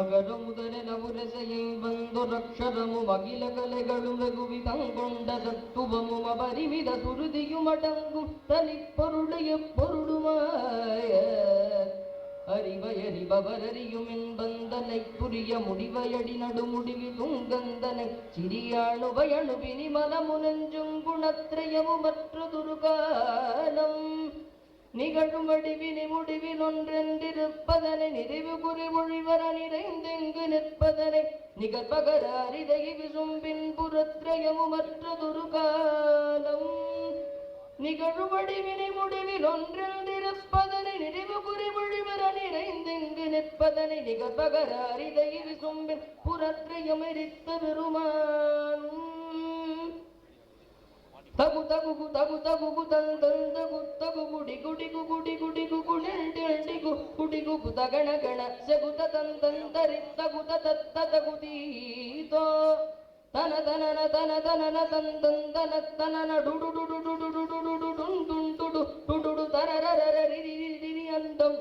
ಅಗರ ಮುದರೆನ ಉರಸೆಯೈ ಬಂದೊರಕ್ಷರಮು ಮಗಿಲ ಕಲೆಗಳು ರಘುವಿದಂಗೊಂಡ ಸತ್ತುವಮು ಪರಿಮಿದ ಸುರುದಿಯು ಮಟಂಗು ತನಿಪ್ಪೊರುಳೆಯ பொருளுமாய அறிவயறிபவரறியும் என்பந்தனை புரிய முடிவையடி நடுமுடிவி துங்கந்தனை சிறியாணுபயணுபினி மனமுனஞ்சும் குணத்ரயமு மற்றதொரு காலம் நிகழும் வடிவினி முடிவில் ஒன்றென்றிருப்பதனை நிறைவு குறி மொழிவர நிறைந்தெங்கு நிற்பதனை நிகழ்பகர அரிதை விசும்பின் புறத்ரயமு மற்றதொரு காலம் நிகழும் வடிவினி முடிவில் ஒன்றென்றிருப்பதனை நிறைவு குறி மொழிவர நிறைந்தெங்கு நிற்பதனை நிகழ்பகர அரிதை விசும்பின் புறத்ரயம் எரித்த பெருமான் தகு தகு தகு தகு தந்தல் தகு தகு குடி குடி குடி குடி குடி குடி குத கண கண சகுத தந்தரி தகு தத்த தகு தீதோ தன தன தன தன தந்தன தன டுடு டுடு டுடு டுடு டுடு டுன் டுடு டுடு தரரர ரிரி ரிரி அந்தம்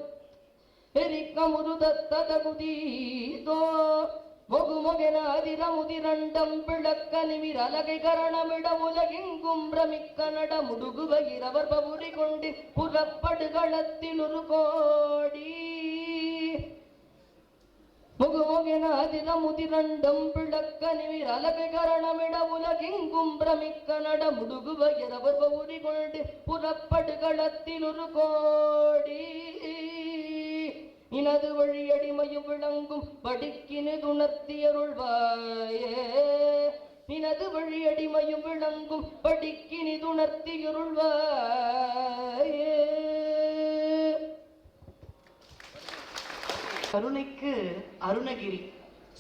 எரிக்கமுரு தத்த தகு தீதோ ಮೊಗುಮೊಗೆನ ಅದಿರಮುದಿರಂಡಂ ಬಿಳಕ್ಕನಿಮಿರಲಗೈ ಕರಣಮಿಡ ಉಲಗೆಂಗುಂ ಭ್ರಮಿಕ್ಕ ನಡ ಮುಡುಗುವ இரவர் பவுரி கொண்டு புறப்படுகளத்தில் ஒரு கோடி முகுமொகென அதிரமுதிரண்டம் பிளக்கனிமிரலகை கரணமிட உலகெங்கும் பிரமிக்க நட முடுகுவ இரவர் பவுரி கொண்டு புறப்படுகளத்தில் ஒரு கோடி இனது வழியடிமையும் விளங்கும் படிக்கினிதுணர்த்தியருள்வாயே இனது வழியடிமையும் விளங்கும் படிக்கினிதுணர்த்தியருள்வாயே. கருணைக்கு அருணகிரி,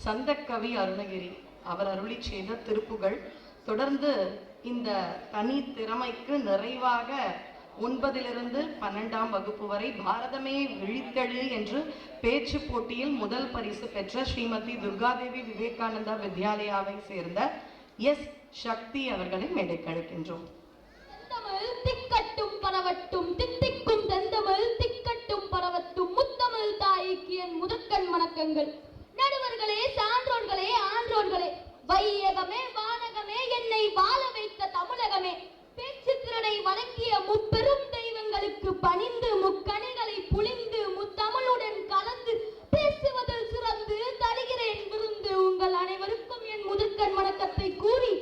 சந்தக்கவி அருணகிரி அவர் அருளி செய்த திருப்புகள். தொடர்ந்து இந்த தனி திறமைக்கு நிறைவாக 9லிருந்து 12ஆம் வகுப்பு வரை பாரதமே விழித்தெழு என்று பேச்சு போட்டியில் முதல் பரிசு பெற்ற ஸ்ரீமதி துர்காதேவி விவேகானந்தா வித்யாலயாவை சேர்ந்த எஸ் சக்தி அவர்களை மேடைக்கு அழைக்கின்றோம். திக்கட்டும் பரவட்டும் தித்திக்கும் தந்தமிழ் திக்கட்டும் பரவட்டும் முத்தமிழ் தாய்க்கு என் முதற்கண் வணக்கங்கள். நடுவர்களே, சான்றோர்களே, ஆன்றோர்களே, வையகமே வானகமே, என்னை வாழ வைத்த தமிழகமே, பேச்சுத்திறனை வழங்கிய முப்பெரும் தெய்வங்களுக்கு பணிந்து முக்கணிகளை புளிந்து முத்தமிழுடன் கலந்து பேசுவதில் சிறந்து தருகிறேன் விருந்து. உங்கள் அனைவருக்கும் என் முதற்கண் வணக்கத்தை கூறி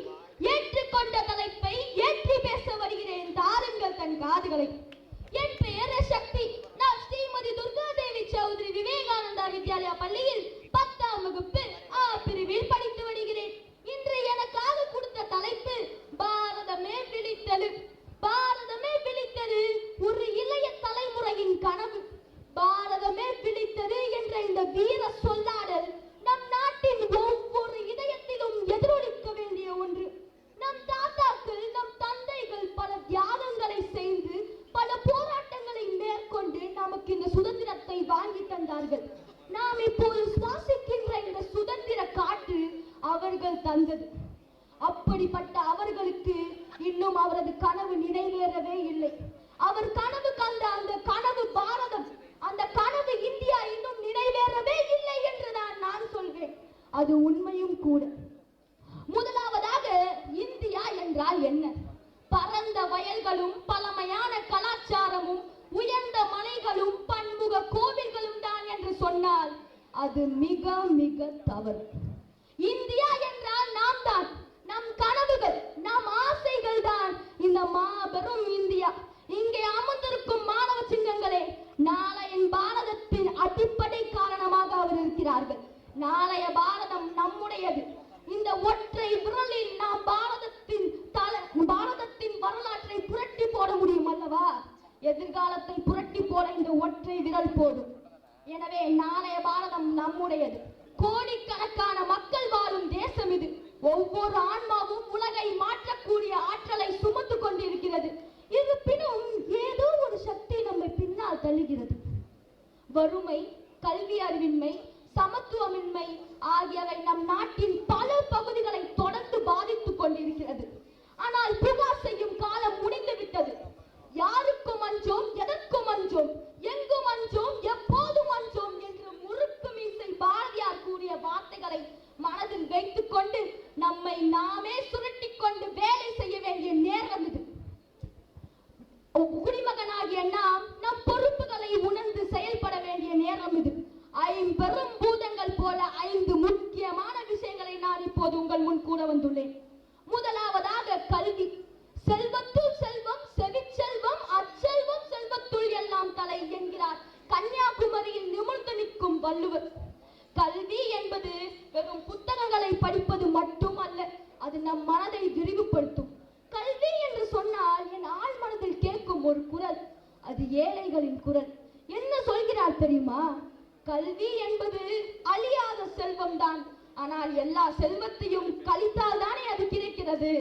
ஏற்றுக்கொண்ட தலைப்பை ஏற்றி பேச வருகிறேன். தாருங்கள் தன் காதுகளை. என் பெயர் சக்தி. நான் ஸ்ரீமதி துர்காதேவி சௌத்ரி விவேகானந்தா வித்யாலயா பள்ளியில் 10ஆம் வகுப்பு ஆ பிரிவில் படித்து வருகிறேன். இன்று எனக்காக கொடுத்த தலைப்பு பாரதமே விழித்தது. பாரதமே விழித்தது ஒரு இளைய தலைமுறையின் கனவு. பாரதமே விழித்தது என்ற இந்த வீர சொல்லாடல் நம் நாட்டின் ஒவ்வொரு இதயத்திலும் எதிரொலிக்க வேண்டிய ஒன்று. நம் தாத்தாக்கள், நம் தந்தைகள் பல தியாகங்களை செய்து பல போராட்டங்களை மேற்கொண்டு நமக்கு இந்த சுதந்திரத்தை வாங்கி தந்தார்கள். நாம் இப்போது சுவாசிக்கின்ற இந்த சுதந்திர காற்று அவர்கள் தந்தது. அப்படிப்பட்ட அவர்களுக்கு இன்னும் அவரது கனவு நிறைவேறவே இல்லை. அவர் கனவு கண்ட அந்த கனவு பாரதம், அந்த கனவு இந்தியா இன்னும் நிறைவேறவே இல்லை என்று நான் சொல்வேன். அது உண்மையும் கூட. முதலாவதாக இந்தியா என்றால் என்ன? பரந்த வயல்களும் பழமையான கலாச்சாரமும் உயர்ந்த மலைகளும் பன்முக கோவில்களும் தான் என்று சொன்னால் அது மிக மிக தவறு. இந்தியா என்றால் நாம் தான். நம் கனவுகள், நம் ஆசைகள் தான் இந்த மாபெரும் இந்தியா. இங்கே அமர்ந்திருக்கும் மாணவ சிங்கங்களே, நாளைய பாரதத்தின் அடிப்படை காரணமாக அவர் இருக்கிறார்கள். நாளைய பாரதம் நம்முடையது. இந்த ஒற்றை விரலில் நாம் பாரதத்தின் வரலாற்றை புரட்டி போட முடியும் அல்லவா? எதிர்காலத்தை புரட்டி போட இந்த ஒற்றை விரல் போதும். எனவே நாளைய பாரதம் நம்முடையது. கோடிக்கணக்கான மக்கள் வாழும் தேசம் இது. ஒவ்வொரு ஆன்மாவும் உலகை மாற்றக்கூடிய ஆற்றலை சுமந்து கொண்டிருக்கிறது. இருப்பினும் ஏதோ ஒரு சக்தி நம்மை பின்னால் தள்ளுகிறது. வறுமை, கல்வி அறிவின்மை, சமத்துவமின்மை ஆகியவை நம் நாட்டின் பல பகுதிகளை தொடர்ந்து பாதித்துக் கொண்டிருக்கிறது. ஆனால் புகார் செய்யும் காலம் முடிந்து விட்டது. யாருக்கும் அஞ்சோம், எதற்கும் அஞ்சோம், எங்கும் அஞ்சோம், எப்போதும் அஞ்சோம் என்று முறுக்கு மீசை பாரதியார் என்பது வெறும் புத்தகங்களை படிப்பது மட்டும் அல்ல, அது நம் மனதை விரிவுபடுத்தும். கல்வி என்று சொன்னால் என் ஆழ் மனதில் கேட்கும் ஒரு குரல், அது ஏழைகளின் குரல். என்ன சொல்கிறார் தெரியுமா? கல்வி என்பது அழியாத செல்வம் தான், ஆனால் எல்லா செல்வத்தையும் கழித்தால் தானே அது கிடைக்கிறது.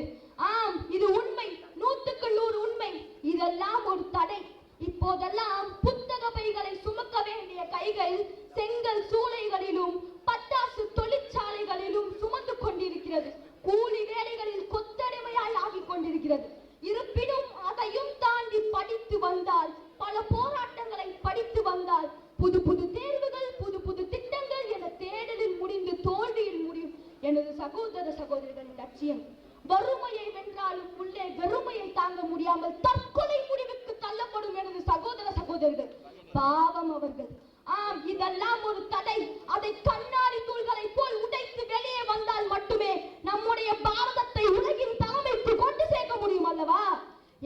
ஆம், இது உண்மை, 100க்கு 100 உண்மை. இதெல்லாம் ஒரு தடை. இப்போதெல்லாம் புத்தக பைகளை சுமக்க வேண்டிய கைகள் செங்கல் சூளைகளிலும் பட்டாசு தொழிற்சாலைகளிலும் சுமந்து கொண்டிருக்கிறது. கூலி வேலைகளில் கொத்தடிமையாய் ஆகிக் கொண்டிருக்கிறது. இருப்பினும் அதையும் தாண்டி படித்து வந்தால், பல போராட்டங்களை படித்து வந்தால், புது புது தேர்வுகள், புது புது திட்டங்கள் என தேடலில் முடிந்து தோல்வியில் முடியும். எனது சகோதர சகோதரிகளின் லட்சியம் வறுமையை வென்றாலும் உள்ளே வெறுமையை தாங்க முடியாமல் தற்கொலை முடிவுக்கு தள்ளப்படும் எனது சகோதர சகோதரிகள். பாவம் அவர்கள். ஆம், இதெல்லாம் ஒரு தடை. அதை கண்ணாடி தூள்களை போல் உடைத்து வெளியே வந்தால் மட்டுமே நம்முடைய பாரதத்தை உலகின் தலைமைக்கு கொண்டு சேர்க்க முடியும் அல்லவா?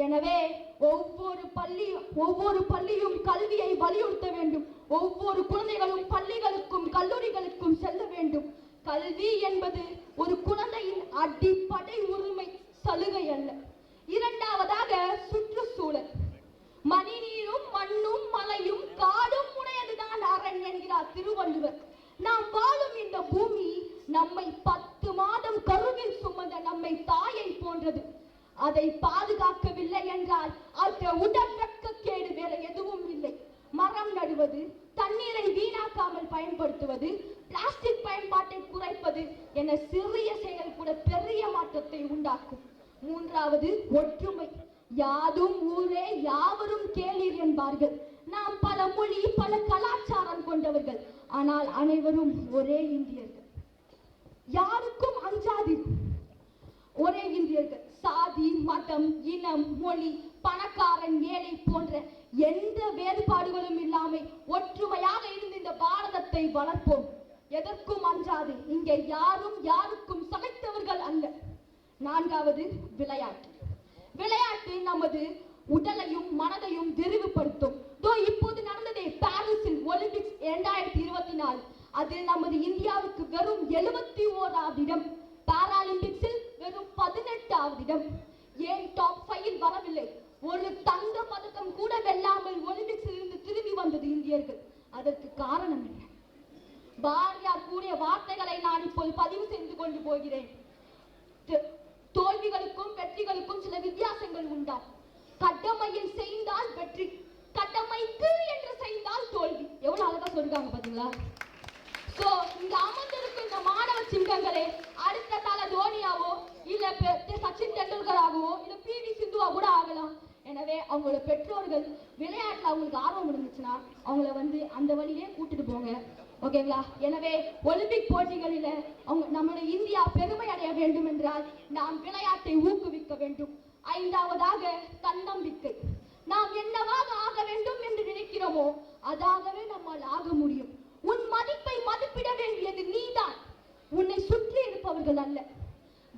எனவே ஒவ்வொரு பள்ளியும் கல்வியை வலியுறுத்த வேண்டும். ஒவ்வொரு குழந்தைகளும் பள்ளிகளுக்கும் கல்லூரிகளுக்கும் செல்ல வேண்டும். கல்வி என்பது ஒரு குழந்தையின் அடிப்படை உரிமை, சலுகை அல்ல. இரண்டாவதாக சுற்றுச்சூழல். மணிநீரும் மண்ணும் மலையும் காடும் உடையதுதான் அரண் என்கிறார் திருவள்ளுவர். நாம் வாழும் இந்த பூமி நம்மை 10 மாதம் கருவில் சுமந்த நம்மை தாயை போன்றது. அதை பாதுகாக்கவில்லை என்றால் அந்த உடற்கேடு வேற எதுவும் இல்லை. மரம் நடுவது, தண்ணீரை வீணாக்காமல் பயன்படுத்துவது, பிளாஸ்டிக் பயன்பாட்டை குறைப்பது என சிறிய செயல் கூட பெரிய மாற்றத்தை உண்டாக்கும். மூன்றாவது ஒற்றுமை. யாதும் ஊரே யாவரும் கேளீர் என்பார்கள். நாம் பல மொழி பல கலாச்சாரம் கொண்டவர்கள், ஆனால் அனைவரும் ஒரே இந்தியர்கள். யாருக்கும் அஞ்சாதீர், ஒரே இந்தியர்கள். சாதி மதம் இனம் மொழி பணக்காரன் ஏழை போன்ற எந்த வேறுபாடுகளும் இல்லாமல் ஒற்றுமையாக இருந்து இந்த பாரதத்தை வளர்ப்போம். எதற்கும் அஞ்சாது. இங்கே யாரும் யாருக்கும் சளைத்தவர்கள் அல்ல. நான்காவது விளையாட்டு. விளையாட்டு நமது உடலையும் மனதையும் விரிவுபடுத்தும். இப்போது நடந்ததே பாரிஸில் ஒலிம்பிக்ஸ் 2024, அதில் நமது இந்தியாவுக்கு வெறும் 71வது இடம். பாராலிம்பிக்ஸில் வெறும் 18வது இடம். ஏன் டாப் 5 வரவில்லை? ஒரு தங்க பதக்கம் கூட வெல்லாமல் ஒலிம்பிக்ஸில் இருந்து திரும்பி வந்தது இந்தியர்கள். அதற்கு காரணம் என்ன? பாரதியார் கூறிய வார்த்தைகளை நான் இப்போது பதிவு செய்து கொண்டு போகிறேன். தோல்விகளுக்கும் வெற்றிகளுக்கும் சில வித்தியாசங்கள் உண்டா? கடமையில் செய்தால் வெற்றி, கடமைக்கு என்று செய்தால் தோல்வி. எவ்வளவு அழகா சொல்றாங்க பாத்தீங்களா? சோ இங்க அமர்ந்திருக்கும் இந்த மாணவ சிங்கங்களே, அடுத்த தல தோனியாவோ இல்ல சச்சின் டெண்டுல்கராகவோ இல்ல PV சிந்துவா கூட ஆகலாம். எனவே அவங்களோட பெற்றோர்கள் விளையாட்டுல அவங்களுக்கு ஆர்வம் இருந்துச்சுன்னா அவங்கள அந்த வழியிலே கூட்டிட்டு போங்க, ஓகேங்களா? எனவே ஒலிம்பிக் போட்டிகளில நம்முடைய இந்தியா பெருமை அடைய வேண்டும் என்றால் நாம் விளையாட்டை ஊக்குவிக்க வேண்டும். ஐந்தாவதாக தன்னம்பிக்கை. நாம் என்னவாக ஆக வேண்டும் என்று நினைக்கிறோமோ அதாகவே நம்மால் ஆக முடியும். உன் மதிப்பை மதிப்பிட வேண்டியது நீதான், உன்னை சுற்றி இருப்பவர்கள் அல்ல.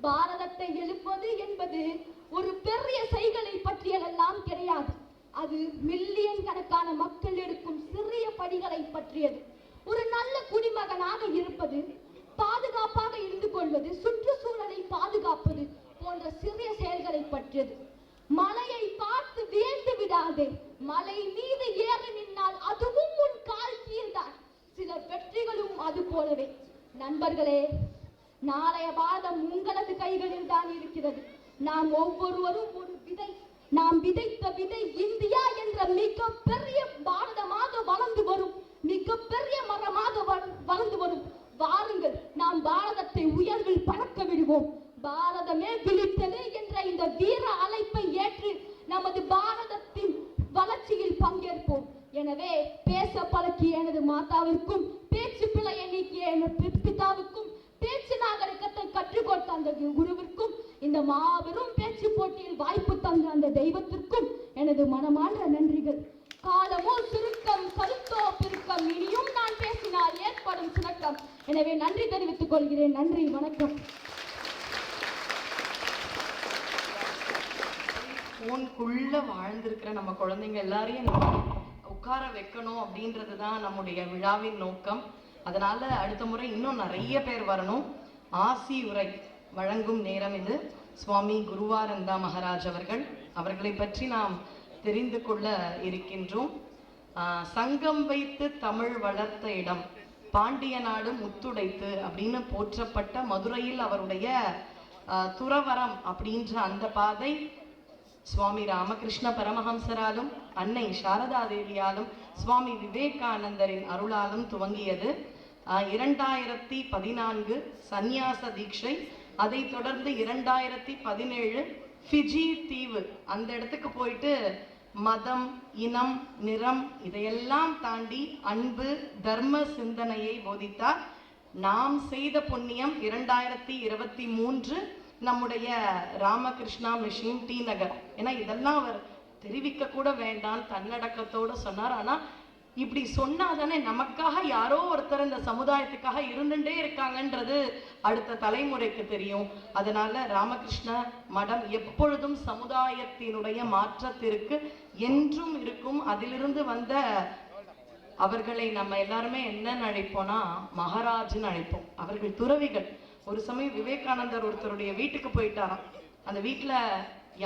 பாரதத்தை எழுப்பது என்பது ஒரு பெரிய செய்களை பற்றியதெல்லாம் கிடையாது. அது மில்லியன் கணக்கான மக்கள் எடுக்கும் சிறிய படிகளை பற்றியது. ஒரு நல்ல குடிமகனாக இருப்பது, பாதுகாப்பாக இருந்து கொள்வது, சுற்றுச்சூழலை பாதுகாப்பது போன்ற சிறிய செயல்களை பற்றியது. மலையை பார்த்து வியந்து விடாதே, மலை மீது ஏறி நின்னால் அதுவும் உன் கால் கீழ்தான். சில வெற்றிகளும் அது போலவே. நண்பர்களே, நாளைய பாரதம் உங்களது கைகளில் தான் இருக்கிறது. நாம் ஒவ்வொருவரும் ஒரு விதை. நாம் விதைத்த விதை இந்தியா என்ற மிக பெரிய பாரதமாக வளர்ந்து வரும், மிக பெரிய மரமாக வளர்ந்து வரும். வாருங்கள், நாம் பாரதத்தை உயர்வில் பறக்க விடுவோம். பாரதமே விழித்தது என்ற இந்த வீர அழைப்பை ஏற்று நமது பாரதத்தின் வளர்ச்சியில் பங்கேற்போம். எனவே பேச பழக்கிய எனது மாதாவிற்கும், பேச்சு பிழையை நீக்கிய எனது பிதாவுக்கும், பேச்சு நாகரிகத்தை கற்றுக் கொடுத்த அந்த குருவிற்கும், இந்த மாபெரும் பேச்சு போட்டியில் வாய்ப்பு தந்த அந்த தெய்வத்திற்கும் எனது மனமார்ந்த நன்றிகள். காலமோ சுருக்கம், கருத்தோ பெருக்கம், இனியும் நான் பேசினால் ஏற்படும் சுணக்கம். எனவே நன்றி தெரிவித்துக் கொள்கிறேன். நன்றி, வணக்கம். போனுக்குள்ள வாழ்ந்திருக்கிற நம்ம குழந்தைங்க எல்லாரையும் உட்கார வைக்கணும் அப்படின்றது தான் நம்முடைய விழாவின் நோக்கம். அதனால அடுத்த முறை இன்னும் நிறைய பேர் வரணும். ஆசி உரை வழங்கும் நேரம் இது. சுவாமி குருவானந்தா மகாராஜ் அவர்களை பற்றி நாம் தெரிந்து கொள்ள இருக்கின்றோம். சங்கம் வைத்து தமிழ் வளர்த்த இடம், பாண்டிய நாடு முத்துடைத்து அப்படின்னு போற்றப்பட்ட மதுரையில் அவருடைய துறவரம் அப்படின்ற அந்த பாதை சுவாமி ராமகிருஷ்ண பரமஹம்சராலும் அன்னை சாரதா தேவியாலும் சுவாமி விவேகானந்தரின் அருளாலும் துவங்கியது. 2014 சந்நியாச தீட்சை, அதை தொடர்ந்து 2017 ஃபிஜி தீவு, அந்த இடத்துக்கு போயிட்டு மதம், இனம், நிறம் இதையெல்லாம் தாண்டி அன்பு, தர்ம சிந்தனையை போதித்தார். நாம் செய்த புண்ணியம் 2023 நம்முடைய ராமகிருஷ்ணா மிஷன் டி நகர். ஏன்னா இதெல்லாம் அவர் தெரிவிக்க கூட வேண்டாம், தன்னடக்கத்தோடு சொன்னார். ஆனால் இப்படி சொன்னாதானே நமக்காக யாரோ ஒருத்தர் இந்த சமுதாயத்துக்காக இருந்துட்டே இருக்காங்கன்றது அடுத்த தலைமுறைக்கு தெரியும். அதனால ராமகிருஷ்ண மடம் எப்பொழுதும் சமுதாயத்தினுடைய மாற்றத்திற்கு என்றும் இருக்கும். அதிலிருந்து வந்த அவர்களை நம்ம எல்லாருமே என்ன அழைப்போம்னா மகாராஜ்னு அழைப்போம். அவர்கள் துறவிகள். ஒரு சமயம் விவேகானந்தர் ஒருத்தருடைய வீட்டுக்கு போயிட்டாராம். அந்த வீட்டுல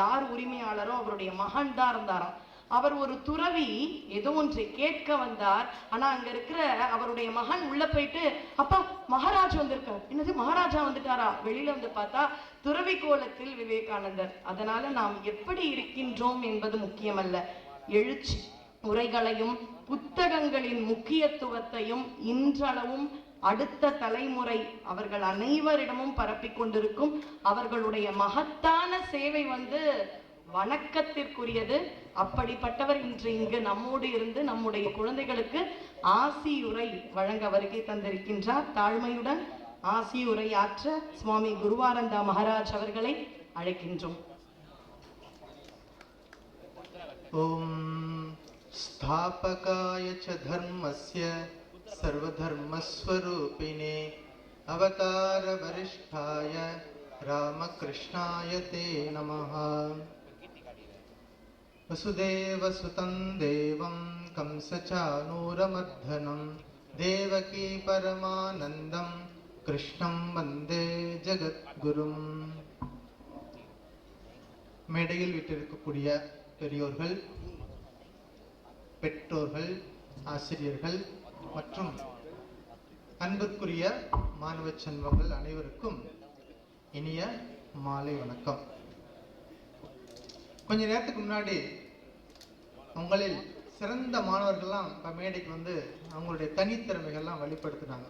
யார் உரிமையாளரோ அவருடைய மகன் தான் இருந்தாராம். அவர் ஒரு துறவி ஏதோ ஒன்றை கேட்க வந்தார். ஆனா அங்க இருக்கிற அவருடைய மகன் உள்ள போயிட்டு, அப்பா மகாராஜ் வந்திருக்கார். என்னது மகாராஜா வந்துட்டாரா? வெளியில வந்து பார்த்தா துறவி கோலத்தில் விவேகானந்தர். அதனால நாம் எப்படி இருக்கின்றோம் என்பது முக்கியமல்ல, எழுச்சி உரைகளையும் புத்தகங்களின் முக்கியத்துவத்தையும் இன்றளவும் அடுத்த தலைமுறை அவர்கள் அனைவரிடமும் பரப்பிக் கொண்டிருக்கும். அவர்களுடைய மகத்தான சேவை வணக்கத்திற்குரியது. அப்படிப்பட்டவர் இன்று இங்கு நம்மோடு இருந்து நம்முடைய குழந்தைகளுக்கு ஆசியுரை வழங்க வருகை தந்திருக்கின்றார். தாழ்மையுடன் ஆசியுரை ஆற்ற சுவாமி குருவானந்தா மகாராஜ் அவர்களை அழைக்கின்றோம். ஓம் ஸ்தாபகாய ச தர்மஸ்ய சர்வதர்மஸ்வரூபிணே அவதார வரிஷ்டாய ராமகிருஷ்ணாய தே நமஹ. வசுதேவசுதம் தேவம் கம்சசானூரமர்தனம் தேவகி பரமானந்தம் கிருஷ்ணம் வந்தே ஜகத்குரும். மேடையில் விட்டிருக்கக்கூடிய பெரியோர்கள், பெற்றோர்கள், ஆசிரியர்கள் மற்றும் அன்பிற்குரிய மாணவ செல்வங்கள் அனைவருக்கும் இனிய மாலை வணக்கம். கொஞ்ச நேரத்துக்கு முன்னாடி உங்களில் சிறந்த மாணவர்கள்லாம் இப்போ மேடைக்கு அவங்களுடைய தனித்திறமைகள்லாம் வெளிப்படுத்தினாங்க.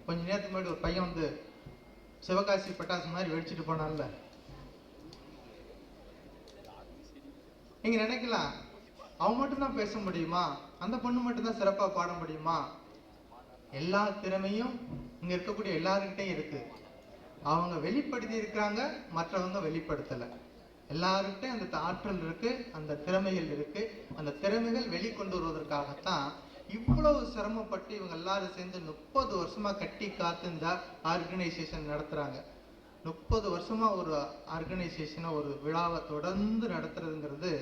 கொஞ்ச நேரத்துக்கு முன்னாடி ஒரு பையன் சிவகாசி பட்டாசு மாதிரி வெடிச்சிட்டு போனான்ல. நீங்க நினைக்கலாம், அவன் மட்டும்தான் பேச முடியுமா, அந்த பொண்ணு மட்டும்தான் சிறப்பா பாட முடியுமா? எல்லா திறமையும் இங்க இருக்கக்கூடிய எல்லாருக்கிட்டையும் இருக்கு. அவங்க வெளிப்படுத்தி இருக்கிறாங்க, மற்றவங்க வெளிப்படுத்தல. எல்லாருக்கிட்டையும் அந்த ஆற்றல் இருக்கு, அந்த திறமைகள் இருக்கு. அந்த திறமைகள் வெளிக்கொண்டு வருவதற்காகத்தான் இவ்வளவு சிரமப்பட்டு இவங்க எல்லாரும் சேர்ந்து 30 வருஷமா கட்டி காத்து இந்த ஆர்கனைசேஷன் நடத்துறாங்க. 30 வருஷமா ஒரு ஆர்கனைசேஷனை, ஒரு விழாவை தொடர்ந்து நடத்துறதுங்கிறது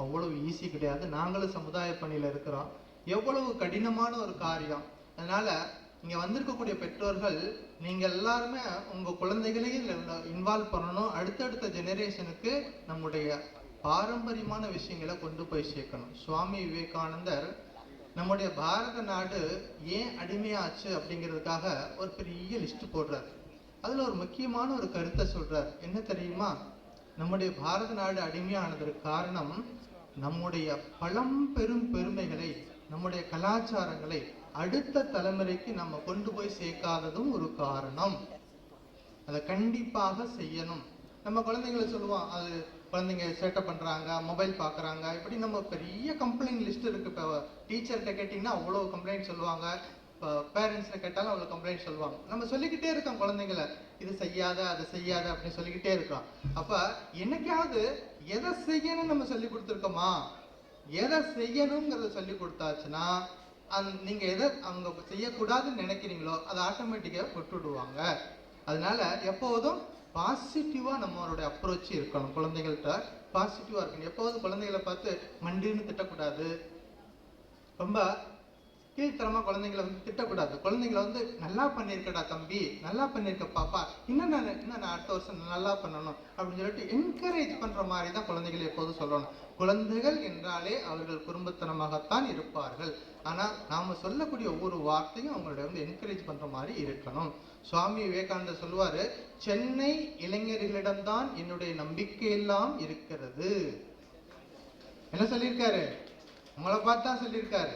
அவ்வளவு ஈஸி கிடையாது. நாங்களும் சமுதாய பணியில இருக்கிறோம். எவ்வளவு கடினமான ஒரு காரியம். அதனால இங்க வந்திருக்கக்கூடிய பெற்றோர்கள், நீங்க எல்லாருமே உங்க குழந்தைகளையும் இன்வால்வ் பண்ணணும். அடுத்தடுத்த ஜெனரேஷனுக்கு நம்முடைய பாரம்பரியமான விஷயங்களை கொண்டு போய் சேர்க்கணும். சுவாமி விவேகானந்தர் நம்முடைய பாரத நாடு ஏன் அடிமையாச்சு அப்படிங்கிறதுக்காக ஒரு பெரிய லிஸ்ட் போடுறாரு. அதுல ஒரு முக்கியமான ஒரு கருத்தை சொல்றார். என்ன தெரியுமா? நம்முடைய பாரத நாடு அடிமையானதற்கு காரணம் நம்முடைய பழம்பெரும் பெருமைகளை, நம்முடைய கலாச்சாரங்களை அடுத்த தலைமுறைக்கு நம்ம கொண்டு போய் சேர்க்காததும் ஒரு காரணம். அதை கண்டிப்பாக செய்யணும். நம்ம குழந்தைங்களை சொல்லுவோம், அது குழந்தைங்க சேட்டை பண்றாங்க, மொபைல் பார்க்குறாங்க, இப்படி நம்ம பெரிய கம்ப்ளைண்ட் லிஸ்ட் இருக்கு. இப்போ டீச்சர்கிட்ட கேட்டிங்கன்னா அவ்வளோ கம்ப்ளைண்ட் சொல்லுவாங்க, இப்போ பேரண்ட்ஸில் கேட்டாலும் அவ்வளோ கம்ப்ளைண்ட் சொல்லுவாங்க. நம்ம சொல்லிக்கிட்டே இருக்கோம் குழந்தைங்களை, இது செய்யாத அதை செய்யாத அப்படின்னு சொல்லிக்கிட்டே இருக்கோம். அப்போ என்னைக்காவது எதை செய்யணும்னு நம்ம சொல்லி கொடுத்துருக்கோமா? எதை செய்யணுங்கிறத சொல்லி கொடுத்தாச்சுன்னா நீங்க எதை அவங்க செய்யக்கூடாதுன்னு நினைக்கிறீங்களோ அதை ஆட்டோமேட்டிக்காக விட்டுடுவாங்க. அதனால எப்போதும் பாசிட்டிவா நம்மளுடைய அப்ரோச் இருக்கணும். குழந்தைகள்கிட்ட பாசிட்டிவா இருக்கணும். எப்போதும் குழந்தைகளை பார்த்து மண்டின்னு திட்டக்கூடாது. ரொம்ப கீழ்த்தரமா குழந்தைங்களை வந்து திட்டக்கூடாது. குழந்தைங்களை வந்து நல்லா பண்ணியிருக்கடா தம்பி, நல்லா பண்ணியிருக்க பாப்பா, இன்னும் நான் அடுத்த வருஷம் நல்லா பண்ணணும் அப்படின்னு சொல்லிட்டு என்கரேஜ் பண்ற மாதிரி தான் குழந்தைகளை எப்போதும் சொல்லணும். குழந்தைகள் என்றாலே அவர்கள் குறும்புத்தனமாகத்தான் இருப்பார்கள். ஆனா நாம சொல்லக்கூடிய ஒவ்வொரு வார்த்தையும் அவங்களுடைய வந்து என்கரேஜ் பண்ற மாதிரி இருக்கணும். சுவாமி விவேகானந்தர் சொல்லுவாரு, சென்னை இளைஞர்களிடம்தான் என்னுடைய நம்பிக்கை எல்லாம் இருக்கிறது. என்ன சொல்லியிருக்காரு? உங்களை பார்த்தா சொல்லியிருக்காரு,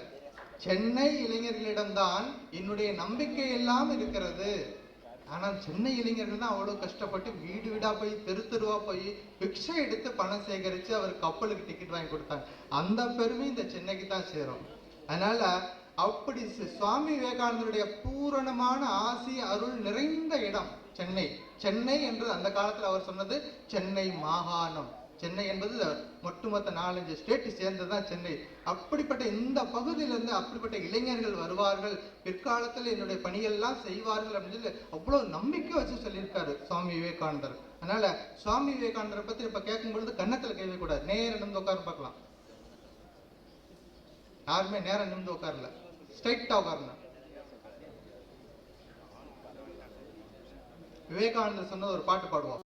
சென்னை இளைஞர்களிடம்தான் என்னுடைய நம்பிக்கை எல்லாம் இருக்கிறது. ஆனா சென்னை இளைஞர்கள் தான் அவ்வளவு கஷ்டப்பட்டு வீடு வீடா போய் தெரு தெருவா போய் பிக்ஷை எடுத்து பணம் சேகரிச்சு அவர் கப்பலுக்கு டிக்கெட் வாங்கி கொடுத்தாங்க. அந்த பெருமை இந்த சென்னைக்கு தான் சேரும். அதனால அப்படி சுவாமி விவேகானந்தருடைய பூரணமான ஆசி அருள் நிறைந்த இடம் சென்னை. சென்னை என்று அந்த காலத்துல அவர் சொன்னது சென்னை மாகாணம். சென்னை என்பது ஒட்டுமொத்த 4-5 ஸ்டேட் சேர்ந்ததுதான் சென்னை. அப்படிப்பட்ட இந்த பகுதியிலிருந்து அப்படிப்பட்ட இளைஞர்கள் வருவார்கள், பிற்காலத்தில் என்னுடைய பணியெல்லாம் செய்வார்கள் அப்படின்னு சொல்லி அவ்வளவு நம்பிக்கை வச்சு சொல்லியிருக்காரு சுவாமி விவேகானந்தர். அதனால சுவாமி விவேகானந்தரை பத்தி இப்ப கேட்கும் பொழுது கன்னத்துல கேட்க கூடாது, நேரம் நிமிந்து உட்கார பார்க்கலாம். யாருமே நேரம் நிமிந்து உட்காரல, ஸ்ட்ரைட்டா உட்காரணும். விவேகானந்தர் சொன்ன ஒரு பாட்டு பாடுவோம்.